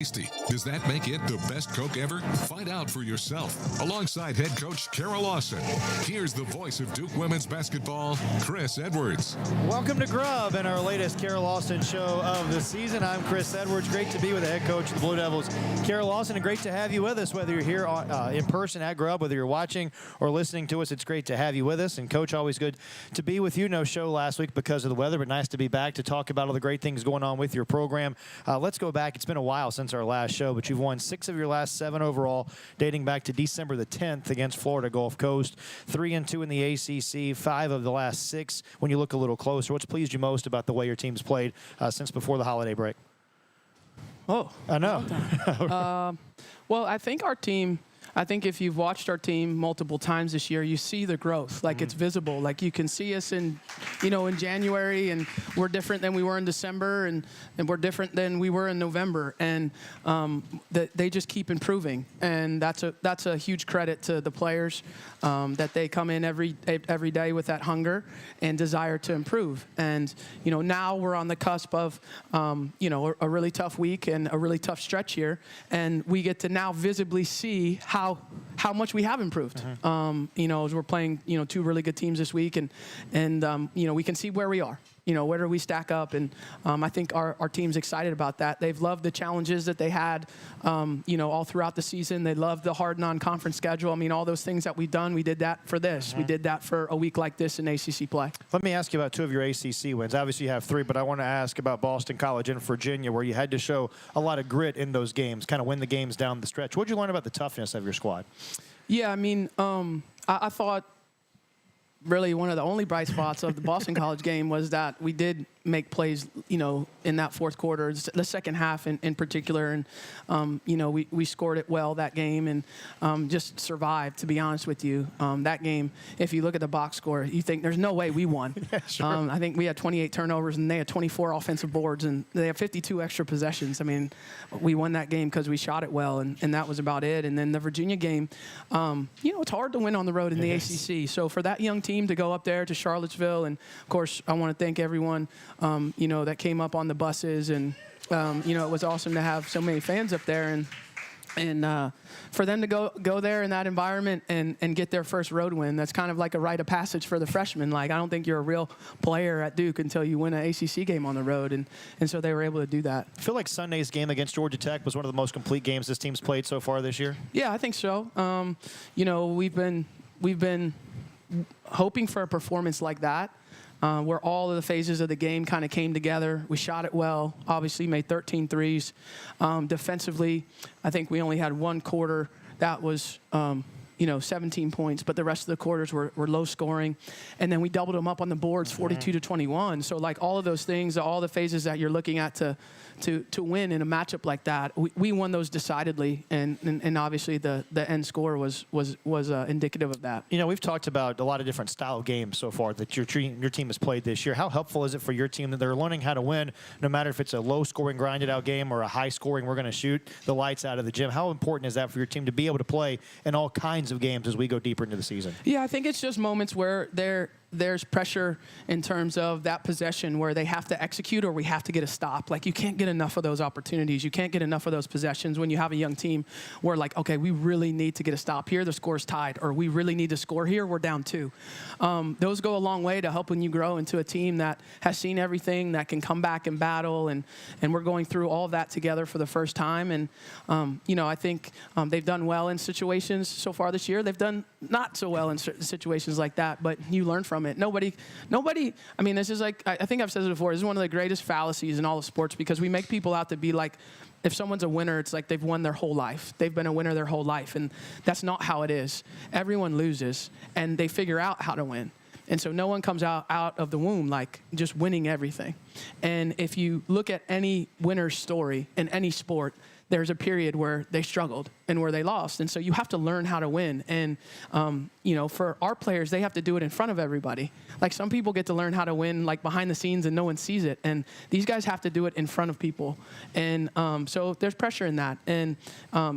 Tasty. Does that make it the best Coke ever? Find out for yourself. Alongside head coach Kara Lawson, here's the voice of Duke women's basketball, Chris Edwards. Welcome to GRUB and our latest Kara Lawson show of the season. I'm Chris Edwards. Great to be with the head coach of the Blue Devils, Kara Lawson, and great to have you with us, whether you're here in person at GRUB, whether you're watching or listening to us. It's great to have you with us. And, Coach, always good to be with you. No show last week because of the weather, but nice to be back to talk about all the great things going on with your program. Let's go back. It's been a while since our last show, but you've won 6 of your last 7 overall, dating back to December the 10th against Florida Gulf Coast. 3-2 in the ACC, 5 of the last 6. When you look a little closer, what's pleased you most about the way your team's played since before the holiday break? Oh, I know. Well, I think if you've watched our team multiple times this year, you see the growth. Like, it's visible. Like, you can see us in January, and we're different than we were in December, and we're different than we were in November. And they just keep improving. And that's a huge credit to the players, that they come in every day with that hunger and desire to improve. And, now we're on the cusp of, a really tough week and a really tough stretch here. And we get to now visibly see how much we have improved. As we're playing, 2 really good teams this week, and we can see where we are. Where do we stack up? And I think our team's excited about that. They've loved the challenges that they had, all throughout the season. They loved the hard non-conference schedule. I mean, all those things that we've done, we did that for this. We did that for a week like this in ACC play. Let me ask you about 2 of your ACC wins. Obviously, you have 3, but I want to ask about Boston College and Virginia, where you had to show a lot of grit in those games, kind of win the games down the stretch. What did you learn about the toughness of your squad? Yeah, I mean, I thought really one of the only bright spots of the Boston College game was that we did make plays, in that fourth quarter, the second half in particular. And, we scored it well that game and just survived, to be honest with you. That game, if you look at the box score, you think there's no way we won. Yeah, sure. I think we had 28 turnovers and they had 24 offensive boards and they had 52 extra possessions. I mean, we won that game because we shot it well, and that was about it. And then the Virginia game, it's hard to win on the road in the ACC. So for that young team to go up there to Charlottesville, and of course, I want to thank everyone that came up on the buses, and it was awesome to have so many fans up there, and for them to go there in that environment and get their first road win. That's kind of like a rite of passage for the freshmen. Like, I don't think you're a real player at Duke until you win an ACC game on the road, and so they were able to do that. I feel like Sunday's game against Georgia Tech was one of the most complete games this team's played so far this year. Yeah, I think so. We've been hoping for a performance like that, where all of the phases of the game kind of came together. We shot it well, obviously made 13 threes. Defensively, I think we only had one quarter that was 17 points, but the rest of the quarters were low scoring. And then we doubled them up on the boards, 42-21. So, like, all of those things, all the phases that you're looking at to win in a matchup like that, we won those decidedly, and obviously the end score was indicative of that. We've talked about a lot of different style games so far that your team has played this year. How helpful is it for your team that they're learning how to win, no matter if it's a low-scoring, grinded-out game or a high-scoring, we're going to shoot the lights out of the gym? How important is that for your team to be able to play in all kinds of games as we go deeper into the season? Yeah, I think it's just moments where there's pressure in terms of that possession where they have to execute or we have to get a stop. Like, you can't get enough of those opportunities. You can't get enough of those possessions when you have a young team where, like, okay, we really need to get a stop here, the score's tied, or we really need to score here, we're down 2. Those go a long way to helping you grow into a team that has seen everything, that can come back and battle, and we're going through all of that together for the first time. And, I think they've done well in situations so far this year. They've done not so well in situations like that, but you learn from it. Nobody, I mean, this is like, I think I've said it before, this is one of the greatest fallacies in all of sports, because we make people out to be like, if someone's a winner, it's like they've won their whole life. They've been a winner their whole life, and that's not how it is. Everyone loses, and they figure out how to win. And so no one comes out of the womb like just winning everything. And if you look at any winner's story in any sport, there's a period where they struggled and where they lost. And so you have to learn how to win. And, for our players, they have to do it in front of everybody. Like, some people get to learn how to win, like, behind the scenes and no one sees it. And these guys have to do it in front of people. And so there's pressure in that. And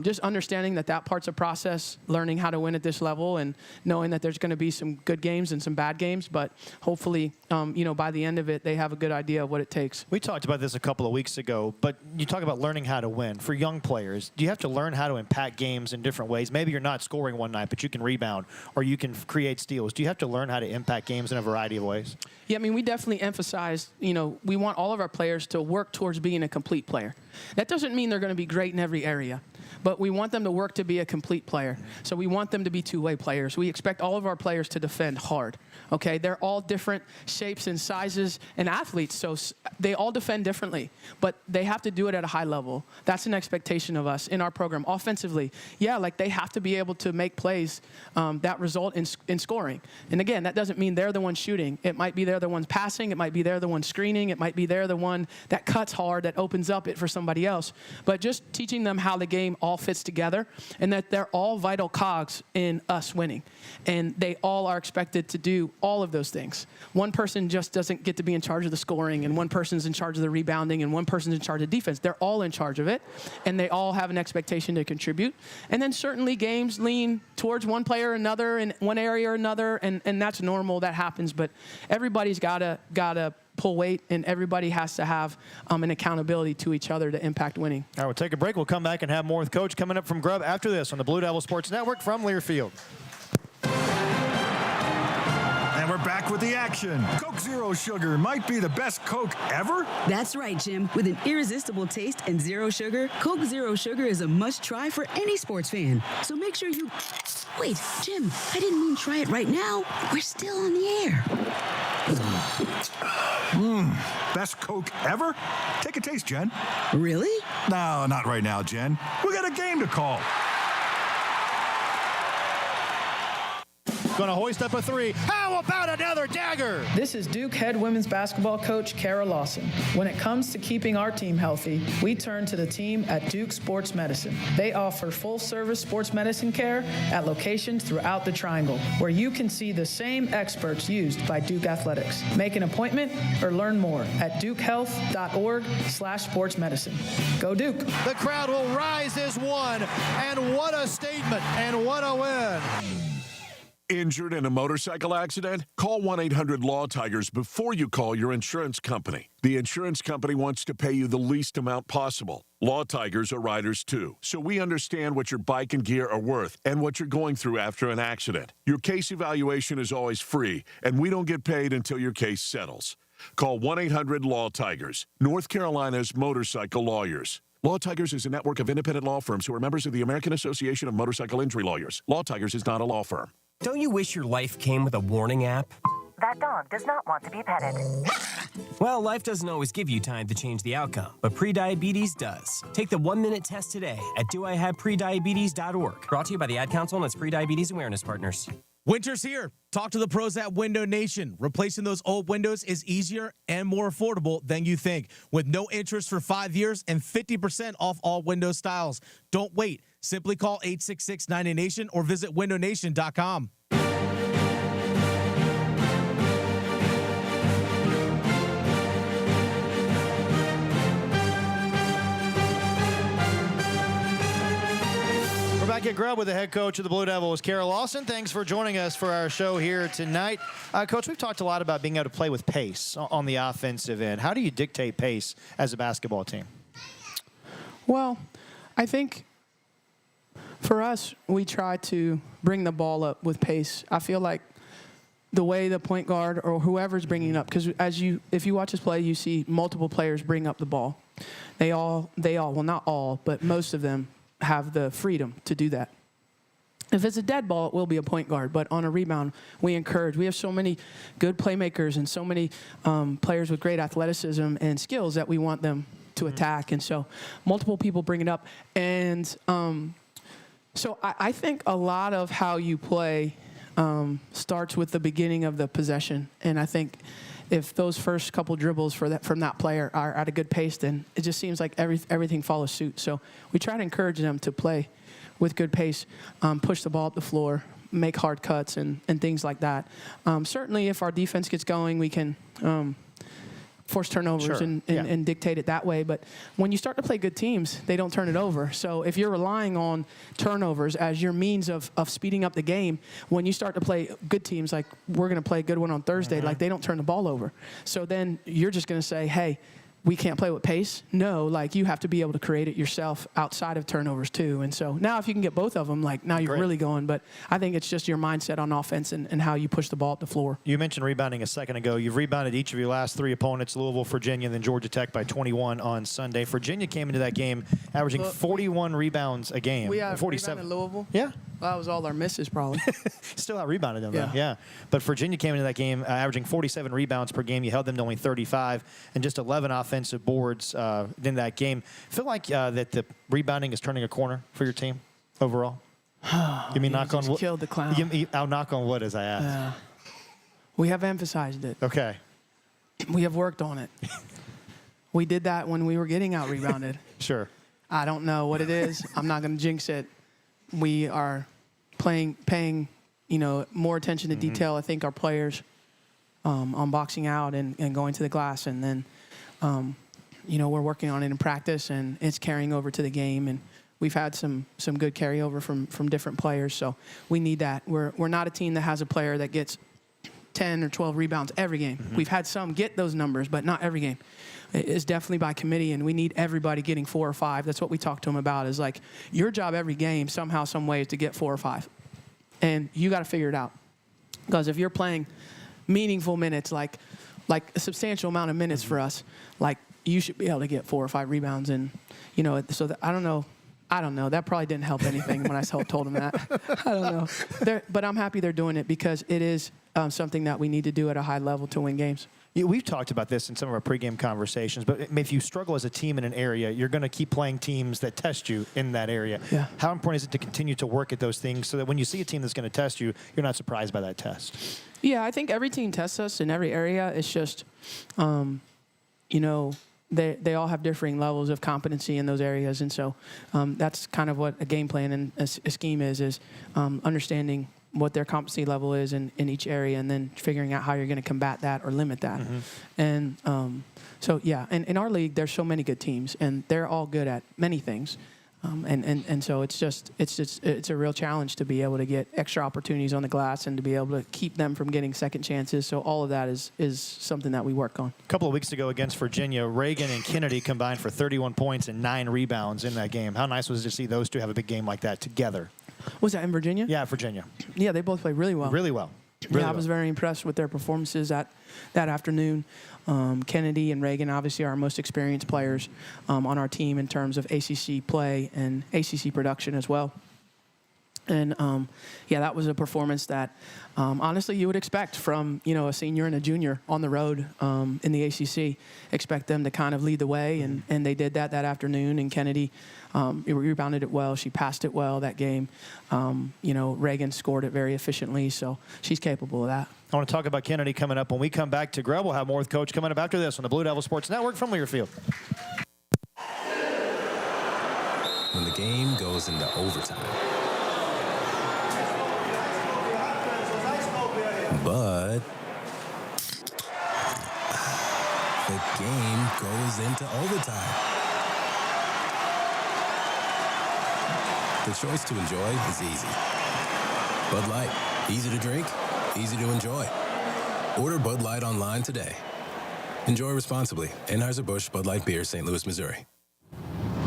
just understanding that part's a process, learning how to win at this level, and knowing that there's going to be some good games and some bad games. But hopefully, by the end of it, they have a good idea of what it takes. We talked about this a couple of weeks ago, but you talk about learning how to win. For young players, do you have to learn how to impact games in different ways? Maybe you're not scoring one night, but you can rebound or you can create steals. Do you have to learn how to impact games in a variety of ways? Yeah, I mean, we definitely emphasize, we want all of our players to work towards being a complete player. That doesn't mean they're going to be great in every area, but we want them to work to be a complete player. So we want them to be two-way players. We expect all of our players to defend hard. Okay, they're all different shapes and sizes and athletes, so they all defend differently, but they have to do it at a high level. That's an expectation of us in our program. Offensively, yeah, like they have to be able to make plays that result in scoring. And again, that doesn't mean they're the one shooting. It might be they're the ones passing. It might be they're the one screening. It might be they're the one that cuts hard, that opens up it for somebody else. But just teaching them how the game all fits together and that they're all vital cogs in us winning. And they all are expected to do all of those things. One person just doesn't get to be in charge of the scoring, and one person's in charge of the rebounding, and one person's in charge of defense. They're all in charge of it, and they all have an expectation to contribute. And then certainly games lean towards one player or another in one area or another, and that's normal. That happens. But everybody's gotta pull weight, and everybody has to have an accountability to each other to impact winning. All right, we'll take a break. We'll come back and have more with Coach coming up from GRUB after this on the Blue Devil Sports Network from Learfield. And we're back with the action. Coke Zero Sugar might be the best Coke ever. That's right, Jim. With an irresistible taste and zero sugar, Coke Zero Sugar is a must-try for any sports fan. So make sure you... Wait, Jim, I didn't mean try it right now. We're still on the air. Best Coke ever? Take a taste, Jen. Really? No, not right now, Jen. We got a game to call. Going to hoist up a three. How about another dagger? This is Duke head women's basketball coach Kara Lawson. When it comes to keeping our team healthy, we turn to the team at Duke Sports Medicine. They offer full-service sports medicine care at locations throughout the Triangle, where you can see the same experts used by Duke Athletics. Make an appointment or learn more at dukehealth.org/sportsmedicine. Go Duke. The crowd will rise as one, and what a statement, and what a win. Injured in a motorcycle accident? Call 1-800-LAW-TIGERS before you call your insurance company. The insurance company wants to pay you the least amount possible. Law Tigers are riders too, so we understand what your bike and gear are worth and what you're going through after an accident. Your case evaluation is always free, and we don't get paid until your case settles. Call 1-800-LAW-TIGERS, North Carolina's motorcycle lawyers. Law Tigers is a network of independent law firms who are members of the American Association of Motorcycle Injury Lawyers. Law Tigers is not a law firm. Don't you wish your life came with a warning app? That dog does not want to be petted. Well, life doesn't always give you time to change the outcome, but prediabetes does. Take the 1-minute test today at doihaveprediabetes.org. Brought to you by the Ad Council and its Prediabetes Awareness Partners. Winter's here. Talk to the pros at Window Nation. Replacing those old windows is easier and more affordable than you think. With no interest for 5 years and 50% off all window styles. Don't wait. Simply call 866-90NATION or visit windownation.com. We're back at GRUB with the head coach of the Blue Devils, Kara Lawson. Thanks for joining us for our show here tonight. Coach, we've talked a lot about being able to play with pace on the offensive end. How do you dictate pace as a basketball team? Well, I think for us, we try to bring the ball up with pace. I feel like the way the point guard or whoever's bringing it up, because if you watch us play, you see multiple players bring up the ball. They all, well, not all, but most of them have the freedom to do that. If it's a dead ball, it will be a point guard, but on a rebound, we encourage. We have so many good playmakers and so many players with great athleticism and skills that we want them to attack, and so multiple people bring it up. And so I think a lot of how you play starts with the beginning of the possession, and I think if those first couple dribbles from that player are at a good pace, then it just seems like everything follows suit. So we try to encourage them to play with good pace, push the ball up the floor, make hard cuts, and things like that. Certainly, if our defense gets going, we can force turnovers Sure. and dictate it that way. But when you start to play good teams, they don't turn it over. So if you're relying on turnovers as your means of speeding up the game, when you start to play good teams, like we're going to play a good one on Thursday, like they don't turn the ball over. So then you're just going to say, hey, we can't play with pace. No, like you have to be able to create it yourself outside of turnovers too. And so now if you can get both of them, like now you're really going. But I think it's just your mindset on offense and how you push the ball up the floor. You mentioned rebounding a second ago. You've rebounded each of your last 3 opponents, Louisville, Virginia, and then Georgia Tech by 21 on Sunday. Virginia came into that game averaging 41 rebounds a game. We have 47. rebounded Louisville. Yeah. Well, that was all our misses probably. Still out-rebounded them, though. Yeah. Yeah. But Virginia came into that game averaging 47 rebounds per game. You held them to only 35 and just 11 offensive boards in that game. Feel like that the rebounding is turning a corner for your team overall? Give me knock on wood. Killed the clown. I'll knock on wood as I ask. We have emphasized it. Okay. We have worked on it. We did that when we were getting out-rebounded. Sure. I don't know what it is. I'm not going to jinx it. We are paying, more attention to detail. I think our players on boxing out and going to the glass, and then, we're working on it in practice, and it's carrying over to the game. And we've had some good carryover from different players, so we need that. We're not a team that has a player that gets 10 or 12 rebounds every game. We've had some get those numbers, but not every game. It's definitely by committee, and we need everybody getting 4 or 5. That's what we talked to them about, is like your job every game somehow, some way is to get 4 or 5. And you got to figure it out. Because if you're playing meaningful minutes, like a substantial amount of minutes for us, like you should be able to get 4 or 5 rebounds. And, so I don't know. That probably didn't help anything when I told them that. I don't know. But I'm happy they're doing it because it is something that we need to do at a high level to win games. We've talked about this in some of our pregame conversations, but if you struggle as a team in an area, you're going to keep playing teams that test you in that area. Yeah. How important is it to continue to work at those things so that when you see a team that's going to test you, you're not surprised by that test? Yeah, I think every team tests us in every area. It's just, they all have differing levels of competency in those areas. And so that's kind of what a game plan and a scheme is understanding what their competency level is in each area, and then figuring out how you're going to combat that or limit that. And and in our league, there's so many good teams, and they're all good at many things. And so it's a real challenge to be able to get extra opportunities on the glass and to be able to keep them from getting second chances. So all of that is something that we work on. A couple of weeks ago against Virginia, Reagan and Kennedy combined for 31 points and 9 rebounds in that game. How nice was it to see those two have a big game like that together? Was that in Virginia? Yeah, Virginia. Yeah, they both played really well. Really well. Really I was very impressed with their performances that afternoon. Kennedy and Reagan obviously are our most experienced players on our team in terms of ACC play and ACC production as well. And, that was a performance that, honestly, you would expect from, a senior and a junior on the road in the ACC. Expect them to kind of lead the way, and they did that afternoon. And Kennedy rebounded it well. She passed it well that game. Reagan scored it very efficiently, so she's capable of that. I want to talk about Kennedy coming up. When we come back to GRUB, we'll have more with Coach coming up after this on the Blue Devil Sports Network from Learfield. When the game goes into overtime. But the game goes into overtime. The choice to enjoy is easy. Bud Light, easy to drink, easy to enjoy. Order Bud Light online today. Enjoy responsibly. Anheuser-Busch Bud Light Beer, St. Louis, Missouri.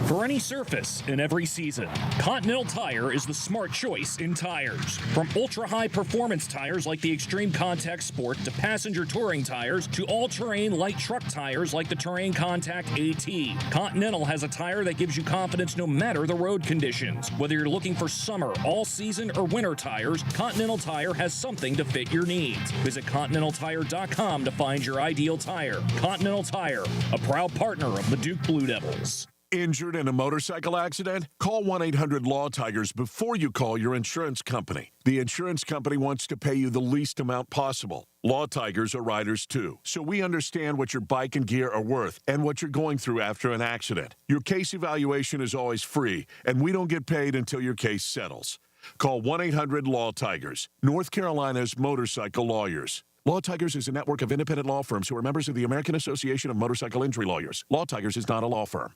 For any surface in every season, Continental Tire is the smart choice in tires. From ultra-high performance tires like the Extreme Contact Sport to passenger touring tires to all-terrain light truck tires like the Terrain Contact AT, Continental has a tire that gives you confidence no matter the road conditions. Whether you're looking for summer, all-season, or winter tires, Continental Tire has something to fit your needs. Visit ContinentalTire.com to find your ideal tire. Continental Tire, a proud partner of the Duke Blue Devils. Injured in a motorcycle accident? Call 1-800-LAW-TIGERS before you call your insurance company. The insurance company wants to pay you the least amount possible. Law Tigers are riders too, so we understand what your bike and gear are worth and what you're going through after an accident. Your case evaluation is always free, and we don't get paid until your case settles. Call 1-800-LAW-TIGERS, North Carolina's motorcycle lawyers. Law Tigers is a network of independent law firms who are members of the American Association of Motorcycle Injury Lawyers. Law Tigers is not a law firm.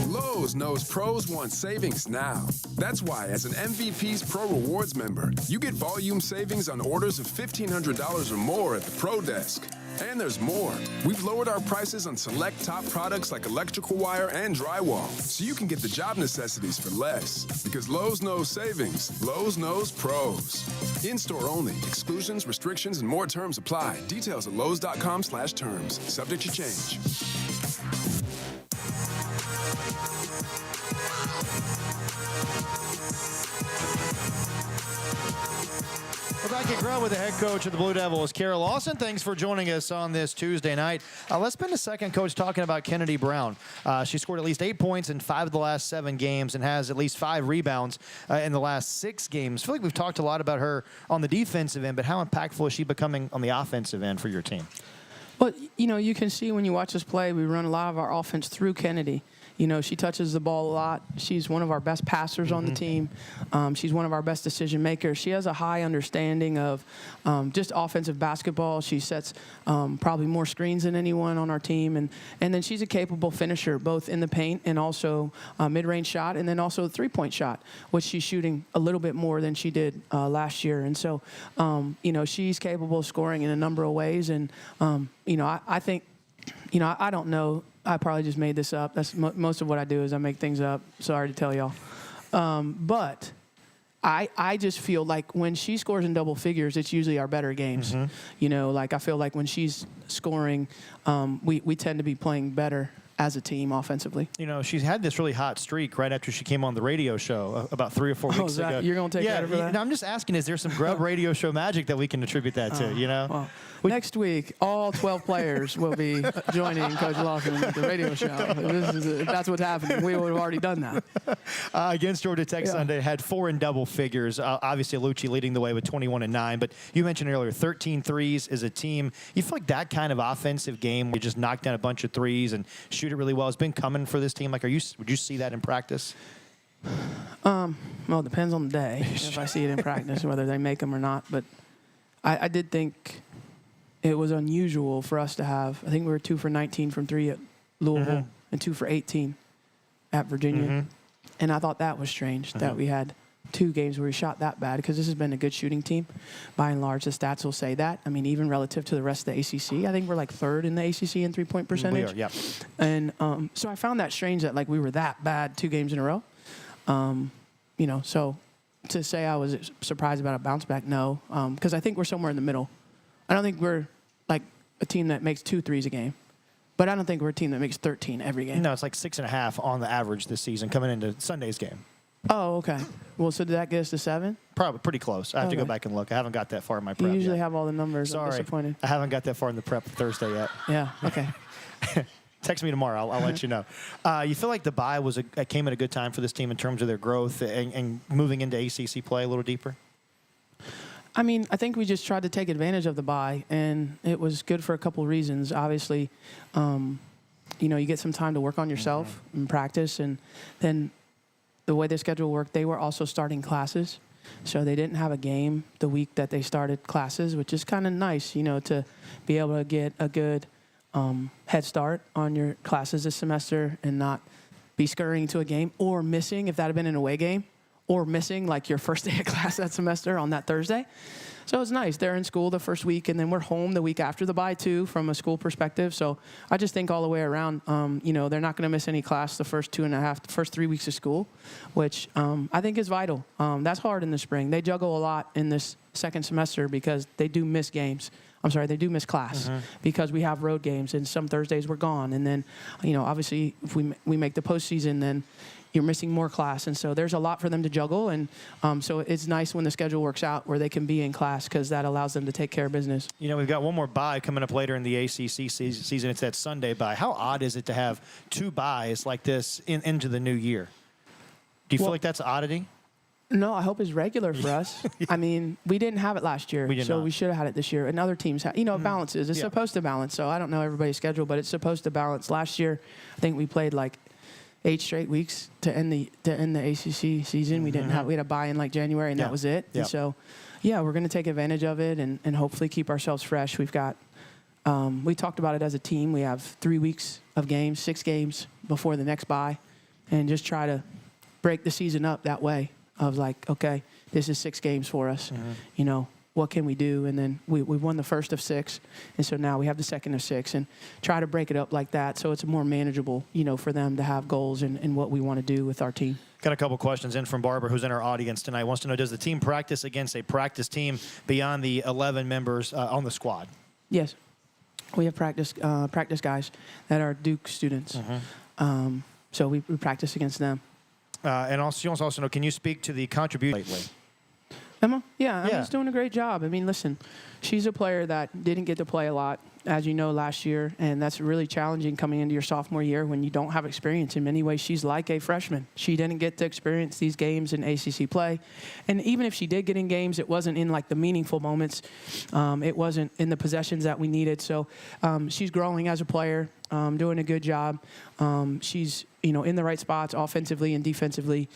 Lowe's knows pros want savings now. That's why, as an MVP's Pro Rewards member, you get volume savings on orders of $1,500 or more at the Pro Desk. And there's more. We've lowered our prices on select top products like electrical wire and drywall, so you can get the job necessities for less. Because Lowe's knows savings. Lowe's knows pros. In-store only. Exclusions, restrictions, and more terms apply. Details at lowes.com/terms. Subject to change. We're back at GRUB with the head coach of the Blue Devils, Kara Lawson. Thanks for joining us on this Tuesday night. Let's spend a second, Coach, talking about Kennedy Brown. She scored at least 8 points in 5 of the last 7 games and has at least 5 rebounds in the last 6 games. I feel like we've talked a lot about her on the defensive end, but how impactful is she becoming on the offensive end for your team? Well, you can see when you watch us play, we run a lot of our offense through Kennedy. She touches the ball a lot. She's one of our best passers on the team. She's one of our best decision makers. She has a high understanding of just offensive basketball. She sets probably more screens than anyone on our team. And then she's a capable finisher, both in the paint and also mid-range shot, and then also a three-point shot, which she's shooting a little bit more than she did last year. And so, she's capable of scoring in a number of ways. And, I think, I don't know. I probably just made this up. That's most of what I do is I make things up. Sorry to tell y'all. But I just feel like when she scores in double figures, it's usually our better games. I feel like when she's scoring, we tend to be playing better as a team offensively. She's had this really hot streak right after she came on the radio show about 3 or 4 weeks ago. You're going to take credit for that? No, I'm just asking, is there some GRUB radio show magic that we can attribute that to, Well, next week, all 12 players will be joining Coach Lawson at the radio show. That's what's happening. We would have already done that. Against Georgia Tech Sunday, had 4 in double figures. Obviously, Lucci leading the way with 21 and 9. But you mentioned earlier, 13 threes as a team. You feel like that kind of offensive game where you just knock down a bunch of threes and shoot it really well has been coming for this team? Would you see that in practice? Well, it depends on the day if I see it in practice, whether they make them or not. But I did think it was unusual for us to have, I think we were 2 for 19 from 3 at Louisville and 2 for 18 at Virginia. And I thought that was strange that we had 2 games where we shot that bad, because this has been a good shooting team. By and large, the stats will say that. I mean, even relative to the rest of the ACC, I think we're like 3rd in the ACC in three-point percentage. We are, yeah. And so I found that strange that we were that bad 2 games in a row. So to say I was surprised about a bounce back, no, because I think we're somewhere in the middle. I don't think we're like a team that makes 2 threes a game, but I don't think we're a team that makes 13 every game. No, it's like 6.5 on the average this season coming into Sunday's game. Oh, okay. Well, so did that get us to 7? Probably pretty close. I have to go back and look. I haven't got that far in my prep You usually yet. have all the numbers. Sorry. I'm disappointed. I haven't got that far in the prep for Thursday yet. Yeah, okay. Text me tomorrow. I'll let you know. You feel like the bye came at a good time for this team in terms of their growth and moving into ACC play a little deeper? I mean, I think we just tried to take advantage of the bye, and it was good for a couple of reasons. Obviously, you get some time to work on yourself and practice, and then the way the schedule worked, they were also starting classes. So they didn't have a game the week that they started classes, which is kind of nice, to be able to get a good head start on your classes this semester and not be scurrying to a game or missing, if that had been an away game, or missing like your first day of class that semester on that Thursday. So it's nice. They're in school the first week, and then we're home the week after the bye too, from a school perspective. So I just think all the way around, they're not going to miss any class the first 3 weeks of school, which I think is vital. That's hard in the spring. They juggle a lot in this second semester because they do miss games. They do miss class because we have road games, and some Thursdays we're gone. And then, obviously, if we make the postseason, then you're missing more class. And so there's a lot for them to juggle. And so it's nice when the schedule works out where they can be in class, because that allows them to take care of business. We've got one more bye coming up later in the ACC season. It's that Sunday bye. How odd is it to have 2 byes like this into the new year? Do you feel like that's oddity? No, I hope it's regular for us. I mean, we didn't have it last year, we should have had it this year. And other teams have. It balances. It's supposed to balance. So I don't know everybody's schedule, but it's supposed to balance. Last year, I think we played like 8 straight weeks to end the ACC season. We had a bye in like January, and that was it. And so, Yeah, we're going to take advantage of it and hopefully keep ourselves fresh. We've got, we talked about it as a team. We have 3 weeks of games, 6 games before the next bye, and just try to break the season up that way of like, okay, this is 6 games for us. You know, what can we do? And then we won the first of 6, and so now we have the second of 6, and try to break it up like that so it's more manageable, you know, for them to have goals and what we want to do with our team. Got a couple questions in from Barbara, who's in our audience tonight. Wants to know, does the team practice against a practice team beyond the 11 members on the squad? Yes. We have practice guys that are Duke students. So we practice against them. And also, she wants to also know, can you speak to the contribution lately? Emma? Yeah, Emma's doing a great job. I mean, listen, she's a player that didn't get to play a lot, as you know, last year, and that's really challenging coming into your sophomore year when you don't have experience. In many ways, she's like a freshman. She didn't get to experience these games in ACC play, and even if she did get in games, it wasn't in like the meaningful moments. It wasn't in the possessions that we needed. So she's growing as a player, doing a good job. She's in the right spots offensively and defensively.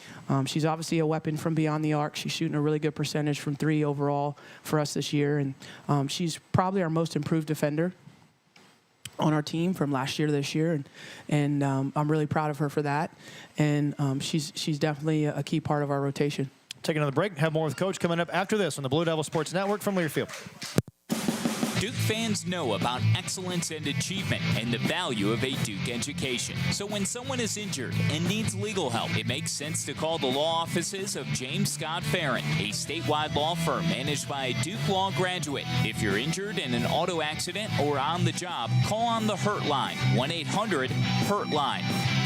She's obviously a weapon from beyond the arc. She's shooting a really good percentage from 3 overall for us this year, and she's probably our most improved defender on our team from last year to this year, and I'm really proud of her for that. And she's definitely a key part of our rotation. Take another break. Have more with Coach coming up after this on the Blue Devil Sports Network from Learfield. Duke fans know about excellence and achievement and the value of a Duke education. So when someone is injured and needs legal help, it makes sense to call the law offices of James Scott Farron, a statewide law firm managed by a Duke Law graduate. If you're injured in an auto accident or on the job, call on the Hurt Line, 1-800-HURT-LINE.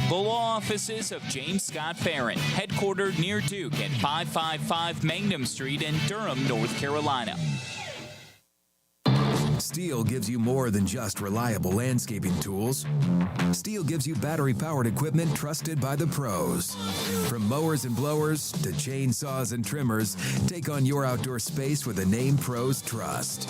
The law offices of James Scott Farron, headquartered near Duke at 555 Mangum Street in Durham, North Carolina. Steel gives you more than just reliable landscaping tools. Steel gives you battery-powered equipment trusted by the pros. From mowers and blowers to chainsaws and trimmers, take on your outdoor space with a name pros trust.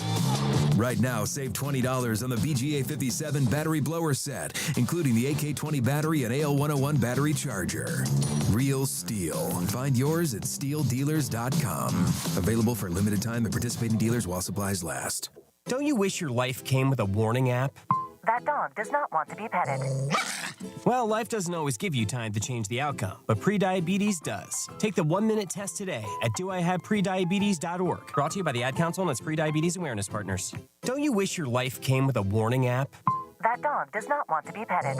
Right now, save $20 on the VGA 57 battery blower set, including the AK-20 battery and AL-101 battery charger. Real Steel. Find yours at steeldealers.com. Available for a limited time at participating dealers while supplies last. Don't you wish your life came with a warning app? That dog does not want to be petted. Well, life doesn't always give you time to change the outcome, but prediabetes does. Take the 1-minute test today at doihaveprediabetes.org. Brought to you by the Ad Council and its Prediabetes Awareness Partners. Don't you wish your life came with a warning app? That dog does not want to be petted.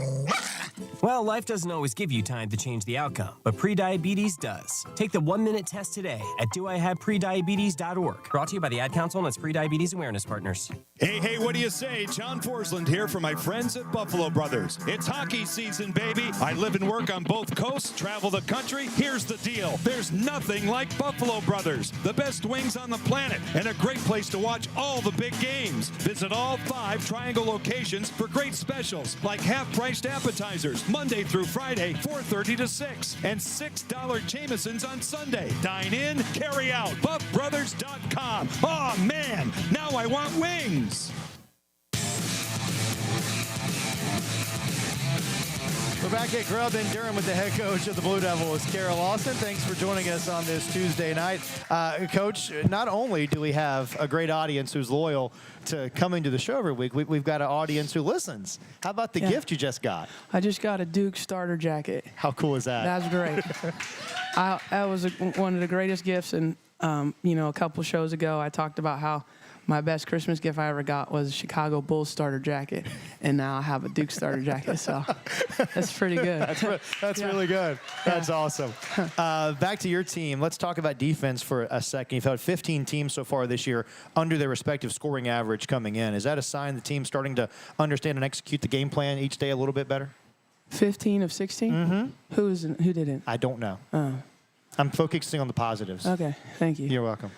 Well, life doesn't always give you time to change the outcome, but prediabetes does. Take the 1-minute test today at doihaveprediabetes.org. Brought to you by the Ad Council and its Prediabetes Awareness Partners. Hey, what do you say? John Forsland here for my friends at Buffalo Brothers. It's hockey season, baby. I live and work on both coasts, travel the country. Here's the deal. There's nothing like Buffalo Brothers. The best wings on the planet and a great place to watch all the big games. Visit all 5 Triangle locations for great specials like half-priced appetizers Monday through Friday, 4:30 to 6, and $6 Jamesons on Sunday. Dine in, carry out. BuffBrothers.com. Oh man, now I want wings. We're back at GRUB in Durham with the head coach of the Blue Devils, Kara Lawson. Thanks for joining us on this Tuesday night. Coach, not only do we have a great audience who's loyal to coming to the show every week, we've got an audience who listens. How about the gift you just got? I just got a Duke starter jacket. How cool is that? That's great. That was one of the greatest gifts. And, a couple shows ago, I talked about how my best Christmas gift I ever got was a Chicago Bulls starter jacket, and now I have a Duke starter jacket, so that's pretty good. That's really good. That's awesome. Back to your team. Let's talk about defense for a second. You've had 15 teams so far this year under their respective scoring average coming in. Is that a sign the team's starting to understand and execute the game plan each day a little bit better? 15 of 16? Mm-hmm. Who didn't? I don't know. I'm focusing on the positives. Okay, thank you. You're welcome.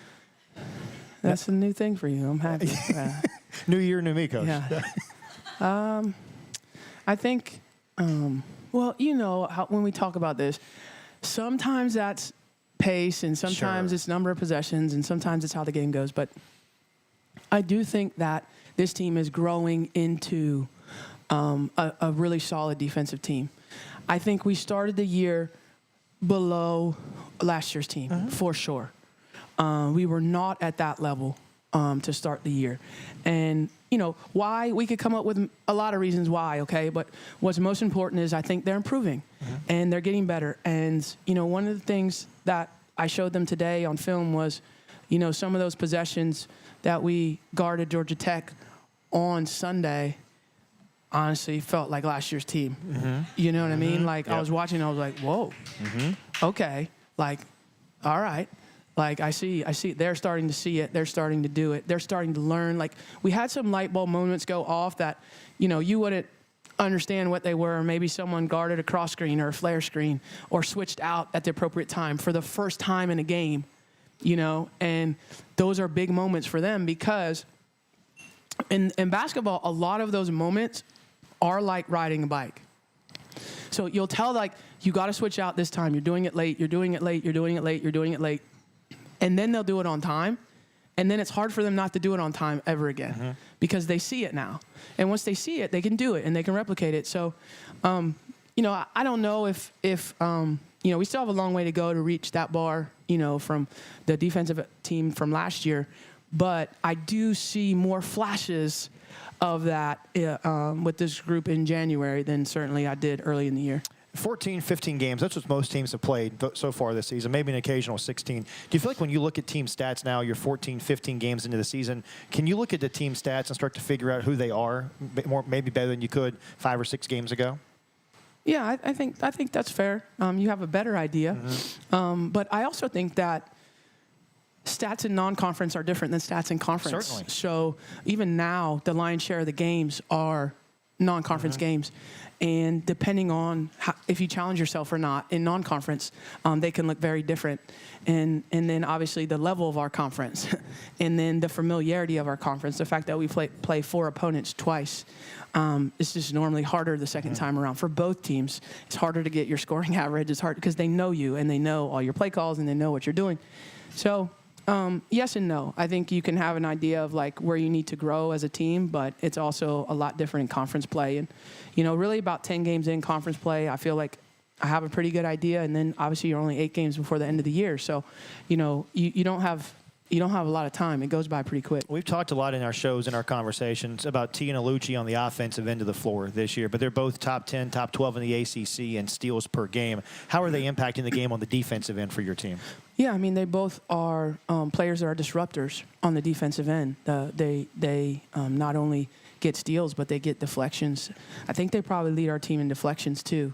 That's a new thing for you. I'm happy. New year, new me, Coach. Yeah. I think, when we talk about this, sometimes that's pace, and sometimes it's number of possessions, and sometimes it's how the game goes. But I do think that this team is growing into a really solid defensive team. I think we started the year below last year's team, for sure. We were not at that level to start the year. And, why? We could come up with a lot of reasons why, okay? But what's most important is I think they're improving and they're getting better. And, one of the things that I showed them today on film was, some of those possessions that we guarded Georgia Tech on Sunday honestly felt like last year's team. You know what I mean? Like, I was watching, I was like, whoa, okay, like, all right. Like, I see, they're starting to see it. They're starting to do it. They're starting to learn. Like, we had some light bulb moments go off that, you wouldn't understand what they were. Maybe someone guarded a cross screen or a flare screen or switched out at the appropriate time for the first time in a game, and those are big moments for them because in basketball, a lot of those moments are like riding a bike. So you'll tell, like, you got to switch out this time. You're doing it late. You're doing it late. You're doing it late. You're doing it late. And then they'll do it on time. And then it's hard for them not to do it on time ever again because they see it now. And once they see it, they can do it and they can replicate it. So, I don't know if we still have a long way to go to reach that bar, from the defensive team from last year. But I do see more flashes of that with this group in January than certainly I did early in the year. 14, 15 games, that's what most teams have played so far this season, maybe an occasional 16. Do you feel like when you look at team stats now, you're 14, 15 games into the season, can you look at the team stats and start to figure out who they are, maybe better than you could 5 or 6 games ago? Yeah, I think that's fair. You have a better idea. But I also think that stats in non-conference are different than stats in conference. Certainly. So even now, the lion's share of the games are non-conference games. And depending on if you challenge yourself or not in non-conference, they can look very different. And then obviously the level of our conference and then the familiarity of our conference, the fact that we play 4 opponents twice, it's just normally harder the second time around. For both teams, it's harder to get your scoring average. It's hard because they know you and they know all your play calls and they know what you're doing. So yes and no. I think you can have an idea of like where you need to grow as a team, but it's also a lot different in conference play. And, really about 10 games in conference play, I feel like I have a pretty good idea. And then obviously you're only 8 games before the end of the year. So, you don't have a lot of time. It goes by pretty quick. We've talked a lot in our shows and our conversations about T and Alucci on the offensive end of the floor this year, but they're both top 10, top 12 in the ACC in steals per game. How are they impacting the game on the defensive end for your team? Yeah, I mean, they both are players that are disruptors on the defensive end. They not only get steals, but they get deflections. I think they probably lead our team in deflections too,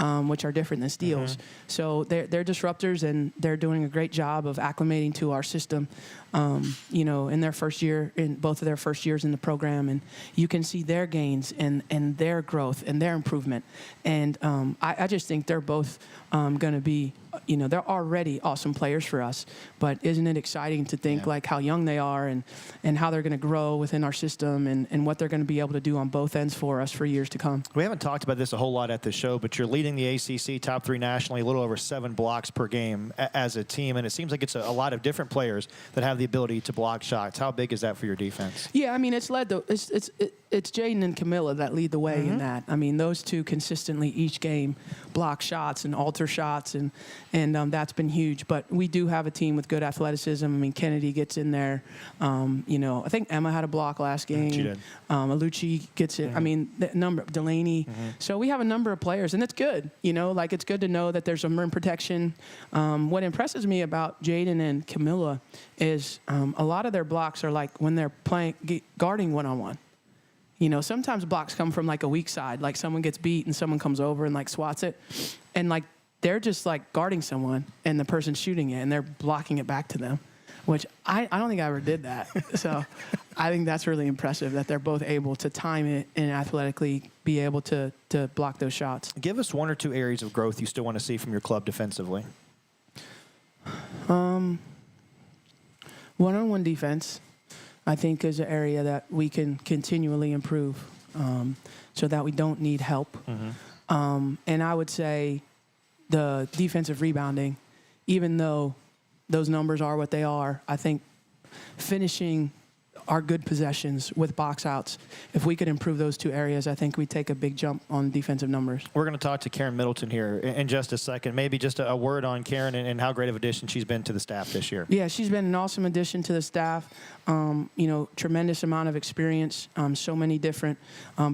which are different than steals. So they're disruptors, and they're doing a great job of acclimating to our system, in their first year, in both of their first years in the program. And you can see their gains and their growth and their improvement. And I just think they're both going to be, they're already awesome players for us. But isn't it exciting to think like how young they are and how they're going to grow within our system and what they're going to be able to do on both ends for us for years to come. We haven't talked about this a whole lot at the show, but you're leading the ACC top 3 nationally, a little over 7 blocks per game as a team. And it seems like it's a lot of different players that have the ability to block shots. How big is that for your defense? Yeah, I mean, it's Jaden and Camilla that lead the way in that. I mean, those two consistently each game block shots and alter shots, and that's been huge. But we do have a team with good athleticism. I mean, Kennedy gets in there. I think Emma had a block last game. She did. Alucci gets it. I mean, the number Delaney. So we have a number of players, and it's good. Like it's good to know that there's some rim protection. What impresses me about Jaden and Camilla is a lot of their blocks are like when they're guarding one-on-one. Sometimes blocks come from like a weak side, like someone gets beat and someone comes over and like swats it. And like they're just like guarding someone and the person's shooting it and they're blocking it back to them, which I don't think I ever did that. So I think that's really impressive that they're both able to time it and athletically be able to block those shots. Give us 1 or 2 areas of growth you still want to see from your club defensively. One-on-one defense, I think, is an area that we can continually improve so that we don't need help. And I would say the defensive rebounding, even though those numbers are what they are, I think finishing our good possessions with box outs. If we could improve those two areas, I think we'd take a big jump on defensive numbers. We're going to talk to Karen Middleton here in just a second. Maybe just a word on Karen and how great of addition she's been to the staff this year. Yeah, she's been an awesome addition to the staff. Tremendous amount of experience, so many different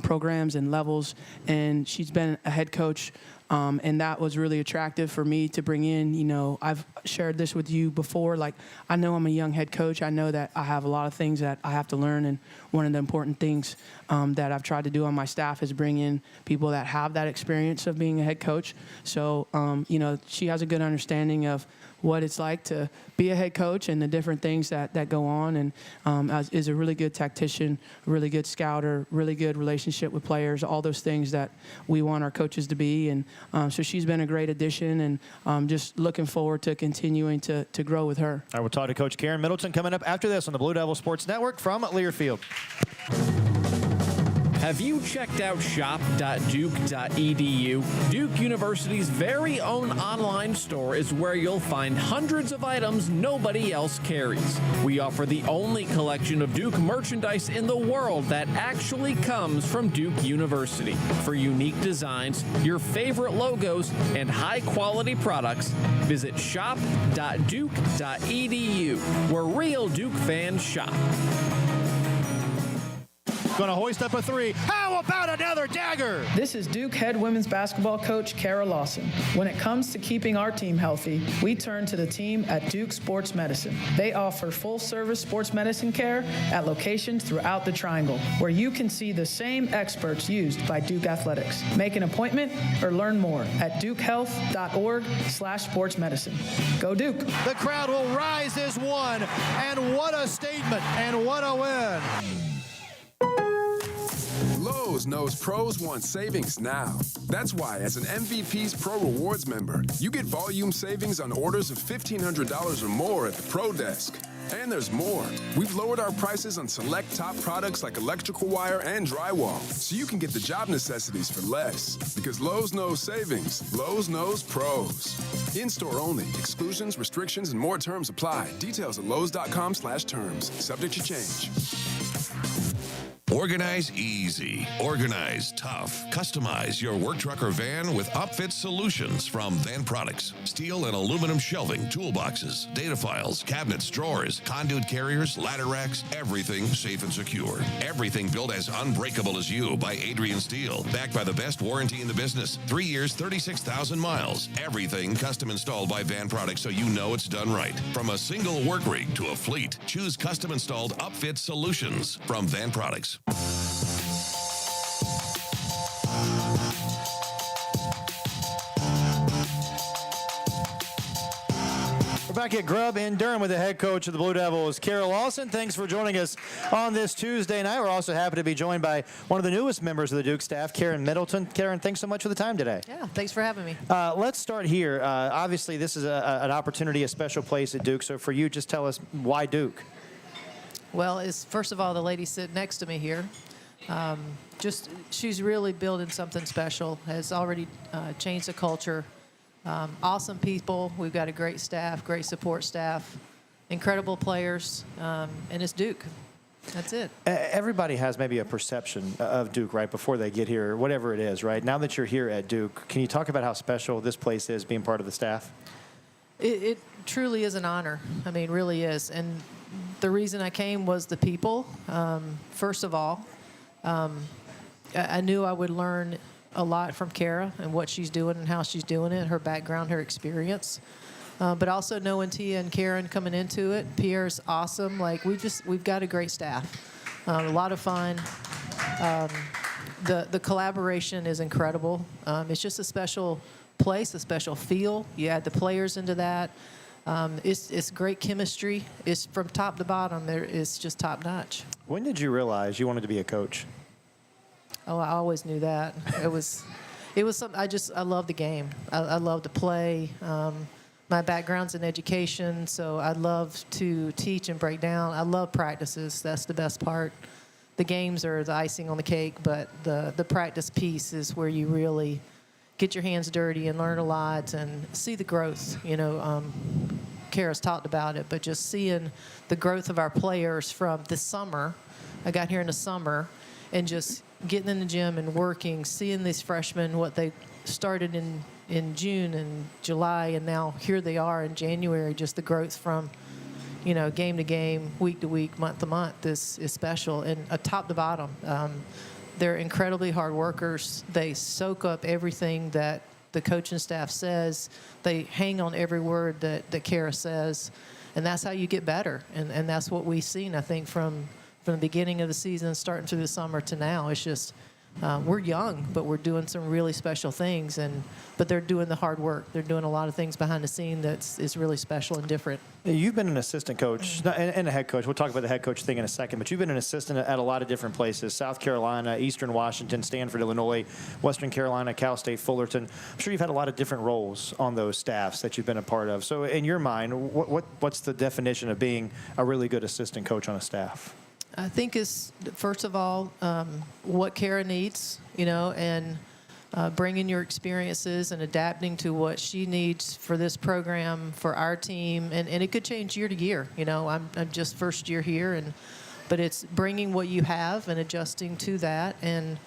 programs and levels, and she's been a head coach. And that was really attractive for me to bring in. I've shared this with you before. Like, I know I'm a young head coach. I know that I have a lot of things that I have to learn. And one of the important things that I've tried to do on my staff is bring in people that have that experience of being a head coach. So, she has a good understanding of what it's like to be a head coach and the different things that go on, and is a really good tactician, really good scouter, really good relationship with players, all those things that we want our coaches to be. And so she's been a great addition, and just looking forward to continuing to grow with her. All right, we'll talk to Coach Karen Middleton coming up after this on the Blue Devil Sports Network from Learfield. Have you checked out shop.duke.edu? Duke University's very own online store is where you'll find hundreds of items nobody else carries. We offer the only collection of Duke merchandise in the world that actually comes from Duke University. For unique designs, your favorite logos, and high-quality products, visit shop.duke.edu, where real Duke fans shop. Going to hoist up a three. How about another dagger? This is Duke head women's basketball coach Kara Lawson. When it comes to keeping our team healthy, we turn to the team at Duke Sports Medicine. They offer full-service sports medicine care at locations throughout the Triangle, where you can see the same experts used by Duke Athletics. Make an appointment or learn more at dukehealth.org/sportsmedicine. Go Duke. The crowd will rise as one, and what a statement, and what a win. Lowe's knows pros want savings now. That's why, as an MVP's Pro Rewards member, you get volume savings on orders of $1,500 or more at the Pro Desk. And there's more. We've lowered our prices on select top products like electrical wire and drywall, so you can get the job necessities for less. Because Lowe's knows savings. Lowe's knows pros. In-store only. Exclusions, restrictions, and more terms apply. Details at lowes.com/terms. Subject to change. Organize easy. Organize tough. Customize your work truck or van with upfit solutions from Van Products. Steel and aluminum shelving, toolboxes, data files, cabinets, drawers, conduit carriers, ladder racks, everything safe and secure. Everything built as unbreakable as you by Adrian Steel. Backed by the best warranty in the business. 3 years, 36,000 miles. Everything custom installed by Van Products so you know it's done right. From a single work rig to a fleet, choose custom installed upfit solutions from Van Products. We're back at GRUB in Durham with the head coach of the Blue Devils, Kara Lawson. Thanks for joining us on this Tuesday night. We're also happy to be joined by one of the newest members of the Duke staff, Karen Middleton. Karen, thanks so much for the time today. Yeah, thanks for having me. Let's start here. Obviously, this is an opportunity, a special place at Duke. So for you, just tell us why Duke. Well, first of all, the lady sitting next to me here, she's really building something special, has already changed the culture. Awesome people. We've got a great staff, great support staff, incredible players, and it's Duke. That's it. Everybody has maybe a perception of Duke, right, before they get here, whatever it is, right? Now that you're here at Duke, can you talk about how special this place is being part of the staff? It truly is an honor. I mean, really is. And the reason I came was the people. First of all, I knew I would learn a lot from Kara and what she's doing and how she's doing it, her background, her experience. But also knowing Tia and Karen coming into it. Pierre's awesome. Like, we've got a great staff. A lot of fun. The collaboration is incredible. It's just a special place, a special feel. You add the players into that. It's great chemistry. It's from top to bottom. It's just top notch. When did you realize you wanted to be a coach? Oh, I always knew that. It was something. I love the game. I love to play. My background's in education, so I love to teach and break down. I love practices. That's the best part. The games are the icing on the cake, but the practice piece is where you really get your hands dirty and learn a lot and see the growth. Kara's talked about it, but just seeing the growth of our players from this summer. I got here in the summer, and just getting in the gym and working, seeing these freshmen, what they started in June and July, and now here they are in January. Just the growth from, game to game, week to week, month to month is special, and top to bottom. They're incredibly hard workers. They soak up everything that the coaching staff says. They hang on every word that Kara says, and that's how you get better. And that's what we've seen, I think, from the beginning of the season, starting through the summer to now. It's just we're young, but we're doing some really special things, but they're doing the hard work. They're doing a lot of things behind the scene is really special and different. You've been an assistant coach and a head coach. We'll talk about the head coach thing in a second, but you've been an assistant at a lot of different places: South Carolina, Eastern Washington, Stanford, Illinois, Western Carolina, Cal State, Fullerton. I'm sure you've had a lot of different roles on those staffs that you've been a part of. So in your mind, what's the definition of being a really good assistant coach on a staff? I think is, first of all, what Kara needs, and bringing your experiences and adapting to what she needs for this program, for our team. And it could change year to year. I'm just first year here, but it's bringing what you have and adjusting to that and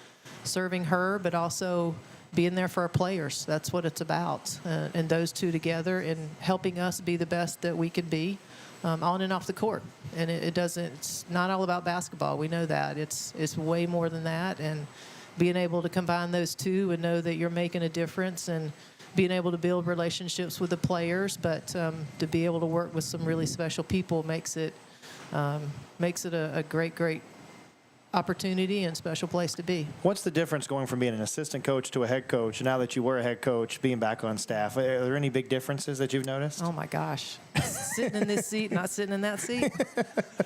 serving her, but also being there for our players. That's what it's about. And those two together and helping us be the best that we can be. On and off the court, and it's not all about basketball. We know that it's way more than that, and being able to combine those two and know that you're making a difference, and being able to build relationships with the players, but to be able to work with some really special people makes it a great opportunity and special place to be. What's the difference going from being an assistant coach to a head coach, now that you were a head coach, being back on staff? Are there any big differences that you've noticed? Oh my gosh, sitting in this seat, not sitting in that seat.